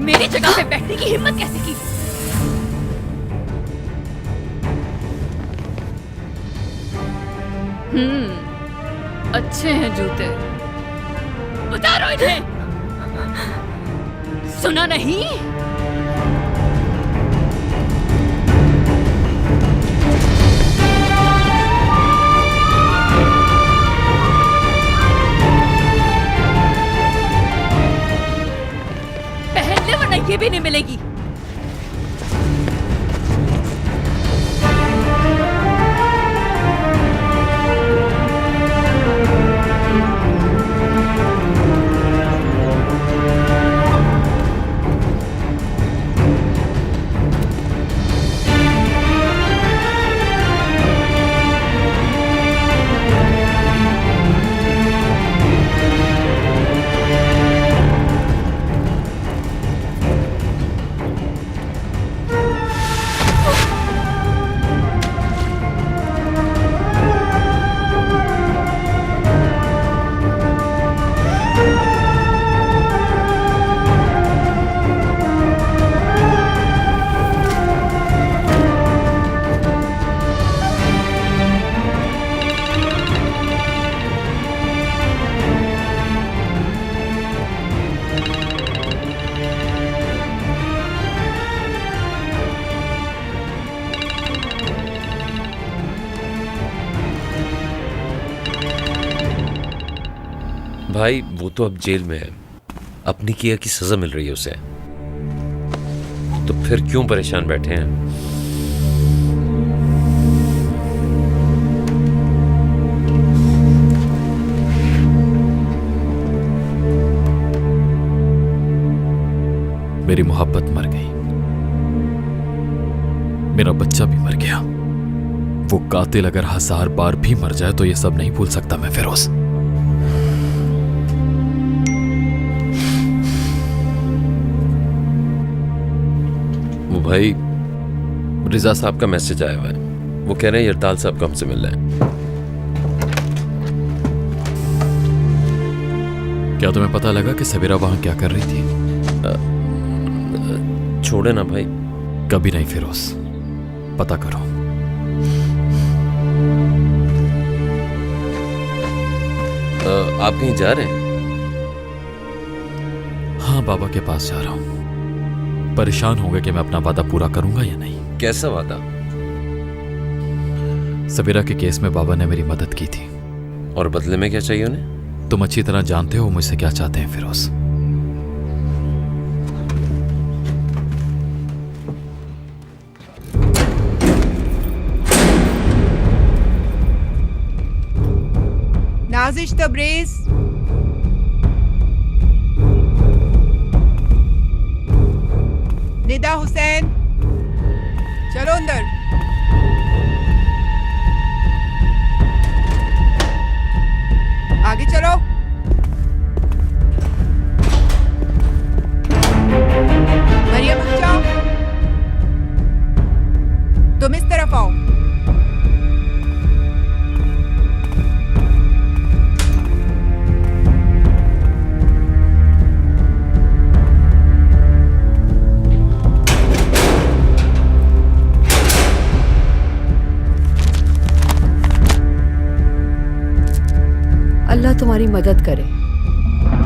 मेरी जगह पे बैठने की हिम्मत कैसे की? अच्छे हैं जूते, उतारो इन्हें। सुना नहीं? पहन ले वरना ये भी नहीं मिलेगी। भाई वो तो अब जेल में है, अपनी किया की सजा मिल रही है उसे, तो फिर क्यों परेशान बैठे हैं? मेरी मोहब्बत मर गई, मेरा बच्चा भी मर गया। वो कातिल अगर 1000 बार भी मर जाए तो ये सब नहीं भूल सकता मैं फिरोज। वो भाई रिजा साहब का मैसेज आया हुआ है, वो कह रहे हैं यरदाल साहब को हमसे मिलना है। क्या तुम्हें पता लगा कि सबीरा वहां क्या कर रही थी? छोड़े ना भाई। कभी नहीं फिरोज, पता करो। आप कहीं जा रहे हैं? हाँ, बाबा के पास जा रहा हूं। परेशान होंगे कि मैं अपना वादा पूरा करूंगा या नहीं। कैसा वादा? सबीरा के केस में बाबा ने मेरी मदद की थी। और बदले में क्या चाहिए उन्हें? तुम अच्छी तरह जानते हो मुझसे क्या चाहते हैं फिरोज। नाजिश तब्रेज, निदा हुसैन, चलो अंदर। आगे चलो। मरियम जाओ, तुम इस तरफ आओ। अल्लाह तुम्हारी मदद करे।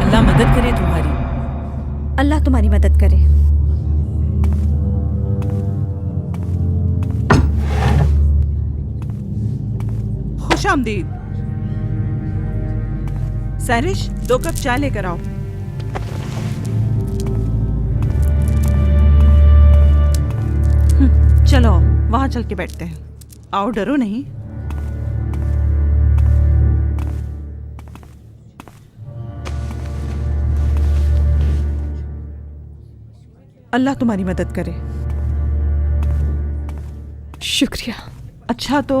अल्लाह मदद करे तुम्हारी। अल्लाह तुम्हारी मदद करे। खुश आमदीद। सैरिश, 2 कप चाय लेकर आओ। चलो वहां चल के बैठते हैं। आओ, डरो नहीं। अल्लाह तुम्हारी मदद करे। शुक्रिया। अच्छा तो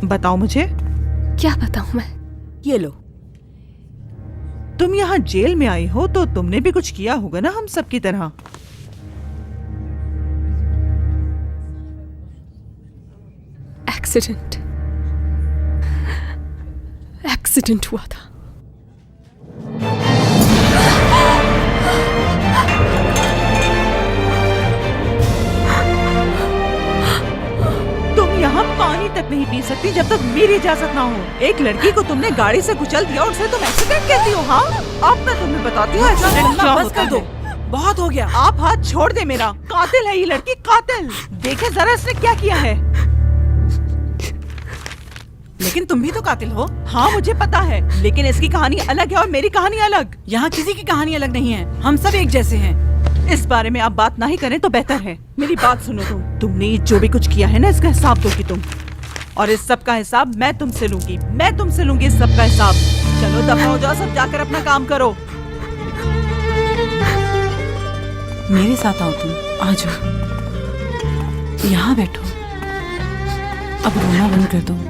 बताओ मुझे। क्या बताऊं मैं? ये लो, तुम यहाँ जेल में आई हो तो तुमने भी कुछ किया होगा ना हम सब की तरह। एक्सीडेंट। एक्सीडेंट हुआ था। तुम यहाँ पानी तक नहीं पी सकती जब तक मेरी इजाजत ना हो। एक लड़की को तुमने गाड़ी से कुचल दिया और उसे तुम एक्सीडेंट कहती हो? हाँ, अब मैं तुम्हें बताती हूँ एक्सीडेंट क्या होता है। बहुत हो गया, आप हाथ छोड़ दे मेरा। कातिल है ये लड़की, कातिल। देखे जरा इसने क्या किया है। लेकिन तुम भी तो कातिल हो। हाँ मुझे पता है, लेकिन इसकी कहानी अलग है और मेरी कहानी अलग। यहाँ किसी की कहानी अलग नहीं है, हम सब एक जैसे हैं। इस बारे में आप बात ना ही करें तो बेहतर है। मेरी बात सुनो तुमने जो भी कुछ किया है ना, इसका हिसाब दोगी तुम। और इस सब का हिसाब मैं तुमसे लूंगी, मैं तुमसे लूंगी इस सब का हिसाब। चलो दफा हो जाओ सब, जाकर अपना काम करो। मेरे साथ आओ, तुम आ जाओ, यहाँ बैठो। अब रोना बंद कर दो।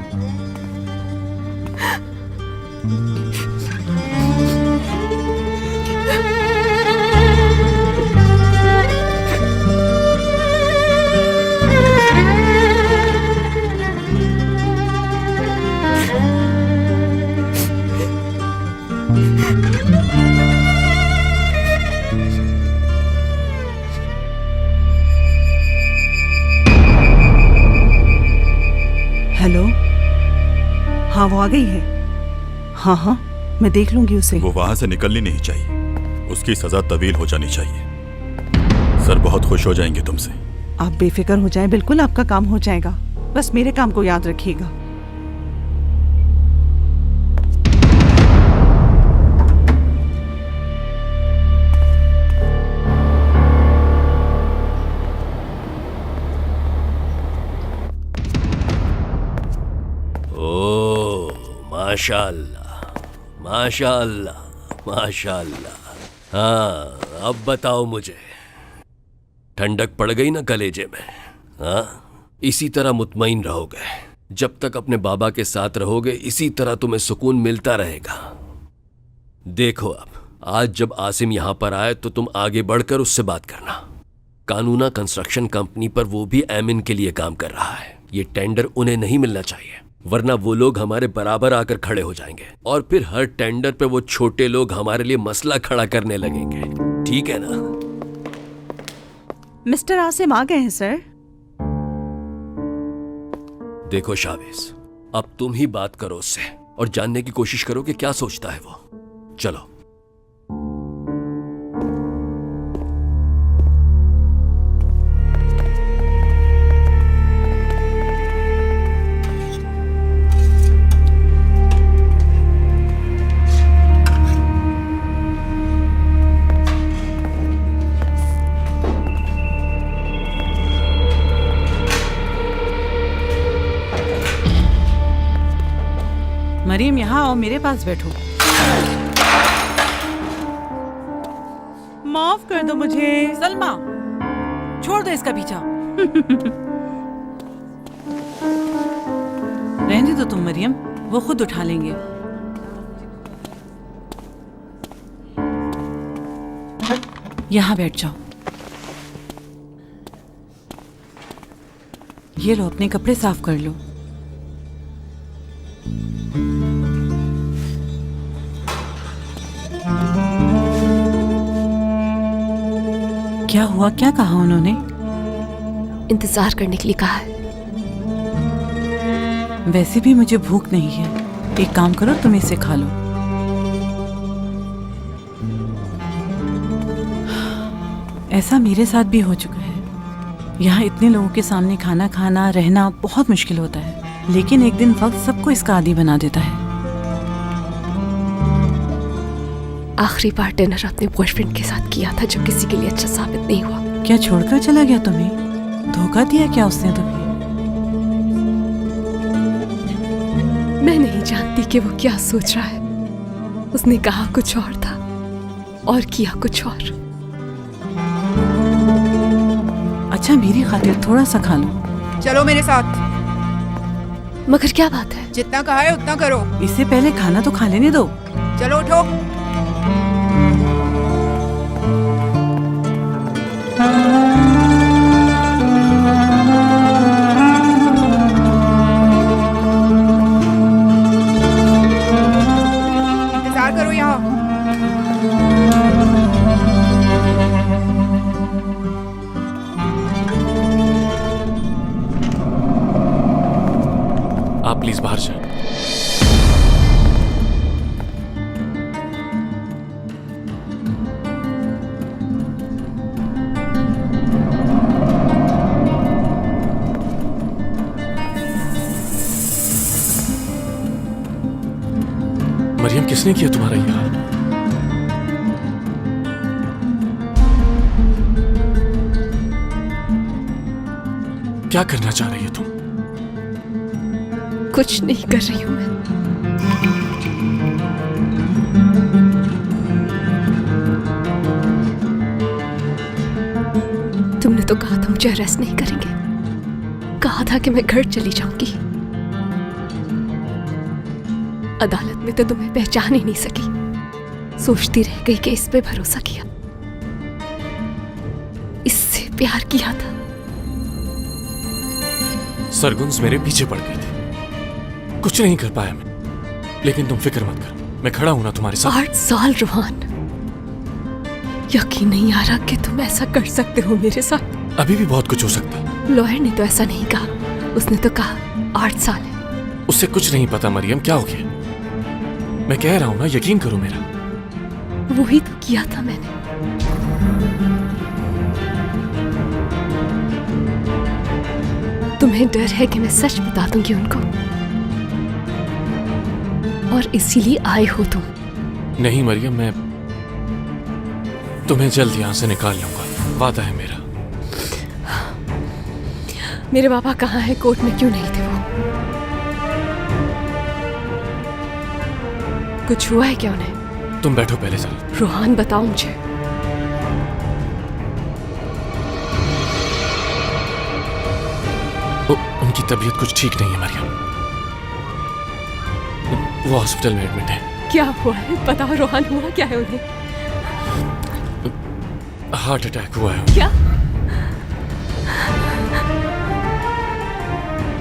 हेलो, हाँ वो आ गई है। हाँ हाँ मैं देख लूंगी उसे। वो वहां से निकलनी नहीं चाहिए, उसकी सजा तवील हो जानी चाहिए। सर बहुत खुश हो जाएंगे तुमसे। आप बेफिक्र हो जाएं, बिल्कुल आपका काम हो जाएगा। बस मेरे काम को याद रखिएगा। माशाअल्लाह, माशाअल्लाह, माशाअल्लाह। हाँ अब बताओ मुझे, ठंडक पड़ गई ना कलेजे में? हाँ, इसी तरह मुतमईन रहोगे। जब तक अपने बाबा के साथ रहोगे इसी तरह तुम्हें सुकून मिलता रहेगा। देखो अब आज जब आसिम यहाँ पर आए तो तुम आगे बढ़कर उससे बात करना। कानूना कंस्ट्रक्शन कंपनी पर वो भी एमिन के लिए काम कर रहा है। ये टेंडर उन्हें नहीं मिलना चाहिए, वरना वो लोग हमारे बराबर आकर खड़े हो जाएंगे और फिर हर टेंडर पे वो छोटे लोग हमारे लिए मसला खड़ा करने लगेंगे। ठीक है ना? मिस्टर आसिम आ गए हैं सर। देखो शावेज, अब तुम ही बात करो उससे और जानने की कोशिश करो कि क्या सोचता है वो। चलो। मरियम यहाँ आओ, मेरे पास बैठो। माफ कर दो मुझे। सलमा, छोड़ दो इसका पीछा। रहने दो तुम मरियम, वो खुद उठा लेंगे। यहाँ बैठ जाओ। ये लो, अपने कपड़े साफ कर लो। क्या हुआ, क्या कहा उन्होंने? इंतजार करने के लिए कहा है। वैसे भी मुझे भूख नहीं है, एक काम करो तुम इसे खा लो। ऐसा मेरे साथ भी हो चुका है। यहाँ इतने लोगों के सामने खाना खाना, रहना बहुत मुश्किल होता है, लेकिन एक दिन वक्त सबको इसका आदी बना देता है। आखिरी बार डिनर अपने बॉयफ्रेंड के साथ किया था जो किसी के लिए अच्छा साबित नहीं हुआ। क्या छोड़कर चला गया तुम्हें? धोखा दिया क्या उसने तुम्हें? मैं नहीं जानती कि वो क्या सोच रहा है। उसने कहा कुछ और था और किया कुछ और। अच्छा मेरी खातिर थोड़ा सा खा लो। चलो मेरे साथ। मगर क्या बात है? जितना कहा है उतना करो। इससे पहले खाना तो खा लेने दो। चलो उठो। बाहर जाएं। मरियम, किसने किया तुम्हारा ये हाल? क्या करना चाह रही है तुम? कुछ नहीं कर रही हूं मैं। तुमने तो कहा था मुझे अरेस्ट नहीं करेंगे, कहा था कि मैं घर चली जाऊंगी। अदालत में तो तुम्हें पहचान ही नहीं सकी। सोचती रह गई कि इस पे भरोसा किया, इससे प्यार किया था। सरगुन्स मेरे पीछे पड़ गए थे, कुछ नहीं कर पाया मैं। लेकिन तुम फिक्र मत कर, मैं खड़ा हूं ना तुम्हारे साथ। 8 साल रोहान, यकीन नहीं आ रहा कि तुम ऐसा कर सकते हो मेरे साथ। अभी भी बहुत कुछ हो सकता है। लॉयर ने तो ऐसा नहीं कहा, उसने तो कहा 8 साल है। उससे कुछ नहीं पता मरियम, क्या हो गया? मैं कह रहा हूं ना, यकीन करो मेरा। वही तो किया था मैंने। तुम्हें डर है कि मैं सच बता दूंगी उनको, और इसीलिए आए हो तुम। नहीं मरियम, मैं तुम्हें जल्द यहां से निकाल लूंगा, वादा है मेरा। मेरे पापा कहाँ हैं? कोर्ट में क्यों नहीं थे वो? कुछ हुआ है क्या उन्हें? तुम बैठो पहले जरा। रोहान बताओ मुझे। उनकी तबीयत कुछ ठीक नहीं है मरियम, वो हॉस्पिटल में एडमिट है। क्या हुआ है? बताओ रोहान, हुआ क्या है उन्हें? हार्ट अटैक हुआ है। क्या?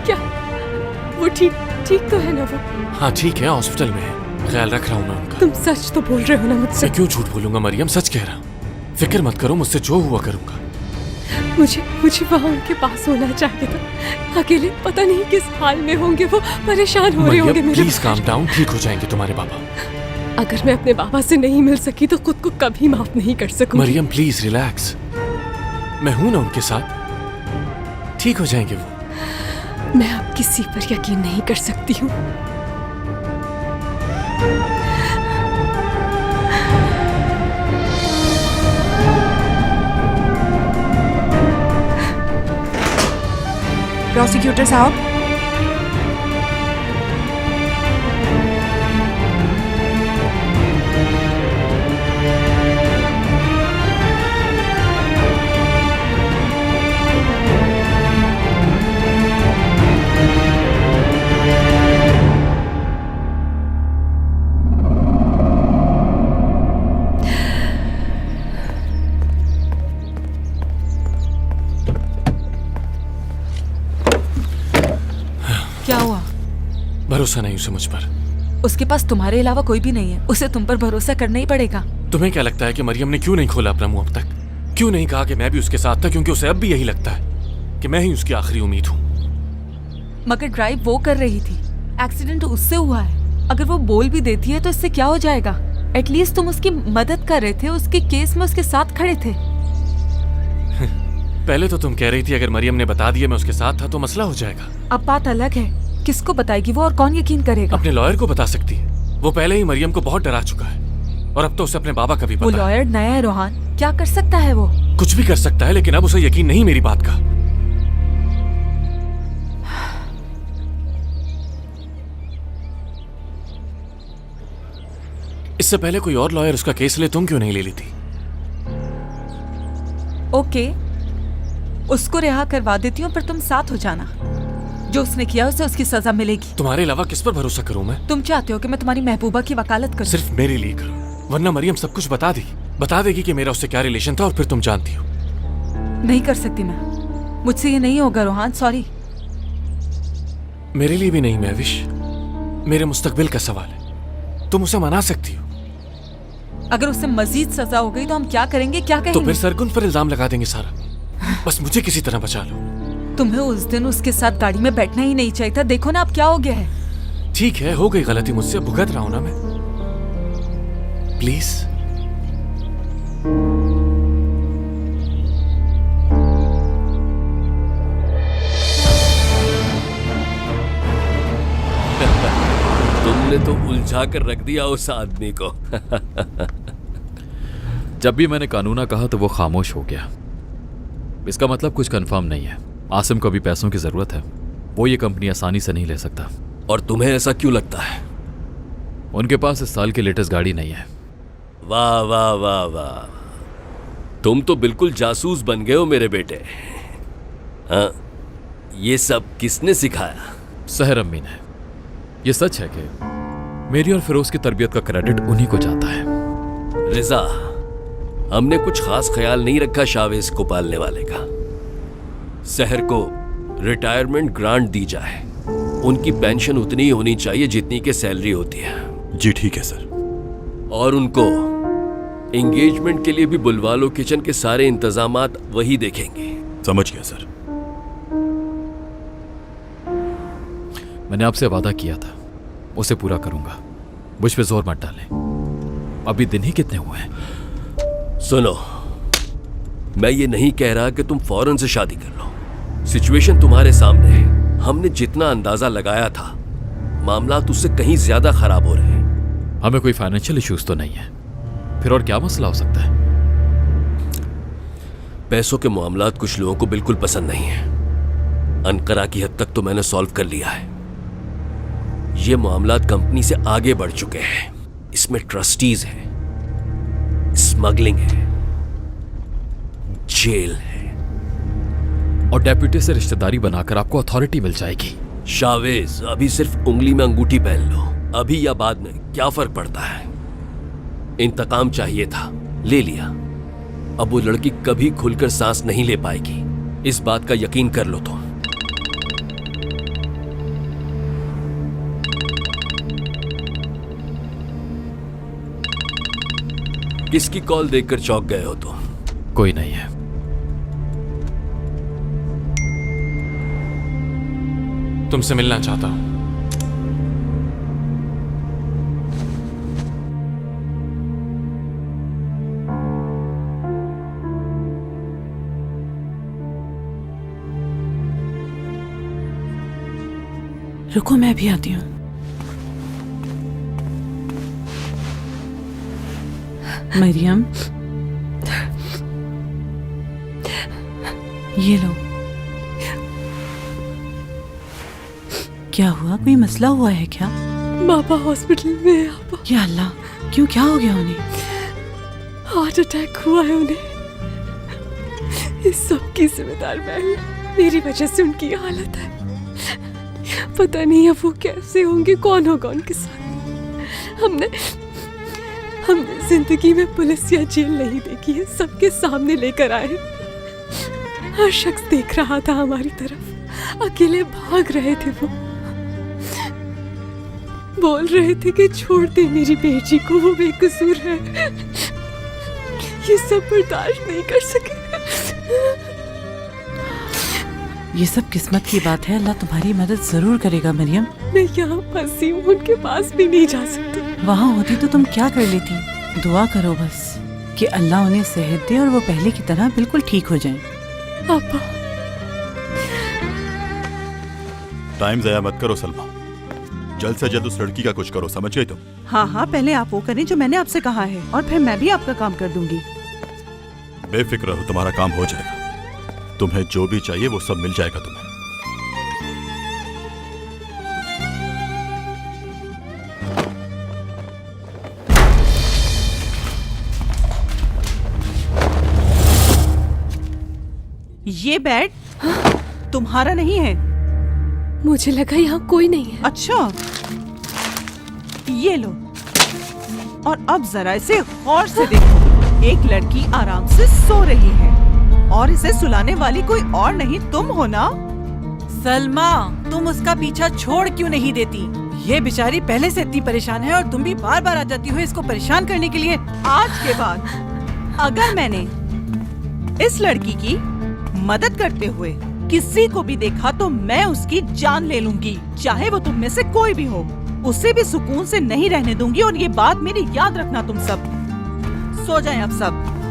क्या वो ठीक तो है ना वो? हाँ ठीक है, हॉस्पिटल में है, ख्याल रख रहा हूँ मैं उनका। तुम सच तो बोल रहे हो ना मुझसे? मैं क्यों झूठ बोलूंगा मरियम, सच कह रहा हूँ। फिक्र मत करो, मुझसे जो हुआ करूंगा। मुझे वहाँ उनके पास होना चाहिए था। अकेले पता नहीं किस हाल में होंगे वो, परेशान हो रहे होंगे। प्लीज काम डाउन, ठीक हो जाएंगे तुम्हारे पापा। अगर मैं अपने बाबा से नहीं मिल सकी तो खुद को कभी माफ नहीं कर सकूंगी। मरियम प्लीज रिलैक्स, मैं हूं ना उनके साथ, ठीक हो जाएंगे वो। मैं अब किसी पर यकीन नहीं कर सकती हूँ। प्रोसिक्यूटर साहब, क्या हुआ? भरोसा नहीं उसे मुझ पर। उसके पास तुम्हारे अलावा कोई भी नहीं है, उसे तुम पर भरोसा करना ही पड़ेगा। तुम्हें क्या लगता है कि मरियम ने क्यों नहीं खोला अपना मुंह अब तक? क्यों नहीं कहा कि मैं भी उसके साथ था? क्योंकि उसे अब भी यही लगता है कि मैं ही उसकी आखिरी उम्मीद हूँ। मगर ड्राइव वो कर रही थी, एक्सीडेंट उससे हुआ है। अगर वो बोल भी देती है तो इससे क्या हो जाएगा? एटलीस्ट तुम उसकी मदद कर रहे थे, उसके केस में उसके साथ खड़े थे। पहले तो तुम कह रही थी अगर मरियम ने बता दिया मैं उसके साथ था तो मसला हो जाएगा। अब बात अलग है, किसको बताएगी वो और कौन यकीन करेगा? अपने लॉयर को बता सकती है, वो पहले ही मरियम को बहुत डरा चुका है और अब तो उसे अपने बाबा का भी पता वो लॉयर नया है रोहान, क्या कर सकता है वो? कुछ भी कर सकता है, लेकिन अब उसे यकीन नहीं मेरी बात का। इससे पहले कोई और लॉयर उसका केस ले, तुम क्यों नहीं ले लेती? ओके, उसको रिहा करवा देती हूँ, पर तुम साथ हो जाना। जो उसने किया उसे उसकी सजा मिलेगी। तुम्हारे अलावा किस पर भरोसा करूं मैं? तुम चाहते हो कि मैं तुम्हारी महबूबा की वकालत करूं? सिर्फ मेरे लिए करो, वरना मरियम सब कुछ बता देगी कि मेरा उससे क्या रिलेशन था और फिर तुम जानती हो। नहीं कर सकती मैं, मुझसे ये नहीं होगा रोहान, सॉरी। मेरे लिए भी नहीं महविश, मेरे मुस्तकबिल का सवाल है। तुम उसे मना सकती हो। अगर उससे मजीद सजा हो गई तो हम क्या करेंगे, क्या कहेंगे? तो फिर सरगुन पर इल्जाम लगा देंगे सारा। बस मुझे किसी तरह बचा लो। तुम्हें उस दिन उसके साथ गाड़ी में बैठना ही नहीं चाहिए था। देखो ना अब क्या हो गया है। ठीक है, हो गई गलती मुझसे, भुगत रहा हूं ना मैं। प्लीज। तुमने तो उलझा कर रख दिया उस आदमी को। जब भी मैंने कानूना कहा तो वो खामोश हो गया। इसका मतलब कुछ कंफर्म नहीं है। आसिम को भी पैसों की जरूरत है, वो ये कंपनी आसानी से नहीं ले सकता। और तुम्हें ऐसा क्यों लगता है? उनके पास इस साल की लेटेस्ट गाड़ी नहीं है। वाह वाह वाह वाह, तुम तो बिल्कुल जासूस बन गए हो मेरे बेटे। हाँ, ये सब किसने सिखाया? सहर अम्मी ने। ये सच है कि मेरी और फिरोज की तरबियत का क्रेडिट उन्हीं को जाता है। रिजा, हमने कुछ खास ख्याल नहीं रखा शावेज को पालने वाले का। सहर को रिटायरमेंट ग्रांट दी जाए, उनकी पेंशन उतनी ही होनी चाहिए जितनी की सैलरी होती है। जी ठीक है सर। और उनको एंगेजमेंट के लिए भी बुलवा लो, किचन के सारे इंतजामात वही देखेंगे। समझ गया सर। मैंने आपसे वादा किया था, उसे पूरा करूंगा। मुझ पे जोर मत डालें, अभी दिन ही कितने हुए हैं। सुनो, मैं ये नहीं कह रहा कि तुम फौरन से शादी कर लो। सिचुएशन तुम्हारे सामने है। हमने जितना अंदाजा लगाया था, मामला उससे कहीं ज्यादा खराब हो रहे हैं। हमें कोई फाइनेंशियल इश्यूज तो नहीं है, फिर और क्या मसला हो सकता है? पैसों के मामलात कुछ लोगों को बिल्कुल पसंद नहीं है। अनकरा की हद तक तो मैंने सॉल्व कर लिया है। ये मामलात कंपनी से आगे बढ़ चुके हैं। इसमें ट्रस्टीज हैं, स्मगलिंग है, जेल है, और डेप्यूटी से रिश्तेदारी बनाकर आपको अथॉरिटी मिल जाएगी। शावेज, अभी सिर्फ उंगली में अंगूठी पहन लो, अभी या बाद में क्या फर्क पड़ता है। इंतकाम चाहिए था, ले लिया। अब वो लड़की कभी खुलकर सांस नहीं ले पाएगी, इस बात का यकीन कर लो तुम। किसकी कॉल देखकर चौंक गए हो तुम? कोई नहीं है। तुमसे मिलना चाहता हूं। रुको, मैं भी आती हूँ। मरियम, ये लो। क्या हुआ? कोई मसला हुआ है क्या? बाबा हॉस्पिटल में है। आपा, या अल्लाह, क्यों? क्या हो गया उन्हें? हार्ट अटैक हुआ है उन्हें। इस सब की जिम्मेदार मैं हूँ। मेरी वजह से उनकी ये हालत है। पता नहीं अब वो कैसे होंगे, कौन होगा उनके साथ। हमने जिंदगी में पुलिस या जेल नहीं देखी है। सबके सामने लेकर आए। हर शख्स देख रहा था हमारी तरफ। अकेले भाग रहे थे वो। बोल रहे थे कि छोड़ दे मेरी बेटी को, वो बेकसूर है। ये सब बर्दाश्त नहीं कर सके। ये सब किस्मत की बात है। अल्लाह तुम्हारी मदद जरूर करेगा मरियम। मैं यहाँ फंसी हूँ, उनके पास भी नहीं जा सकती। वहाँ होती तो तुम क्या कर लेती? दुआ करो बस कि अल्लाह उन्हें सेहत दे और वो पहले की तरह बिल्कुल ठीक हो जाएं। पापा, टाइम जाया मत करो सलमा, जल्द से जल्द उस लड़की का कुछ करो, समझ गई तुम? हाँ हाँ, पहले आप वो करें जो मैंने आपसे कहा है, और फिर मैं भी आपका काम कर दूंगी। बेफिक्र रहो, तुम्हारा काम हो जाएगा। तुम्हें जो भी चाहिए वो सब मिल जाएगा तुम्हें। ये बेड तुम्हारा नहीं है? मुझे लगा यहाँ कोई नहीं है। अच्छा, ये लो। और अब जरा इसे गौर से देखो। एक लड़की आराम से सो रही है और इसे सुलाने वाली कोई और नहीं तुम हो ना? सलमा, तुम उसका पीछा छोड़ क्यों नहीं देती? ये बेचारी पहले से इतनी परेशान है और तुम भी बार बार आ जाती हो इसको परेशान करने के लिए। आज के बाद अगर मैंने इस लड़की की मदद करते हुए किसी को भी देखा तो मैं उसकी जान ले लूंगी, चाहे वो तुम में से कोई भी हो। उसे भी सुकून से नहीं रहने दूंगी और ये बात मेरी याद रखना तुम सब। सो जाएं अब सब।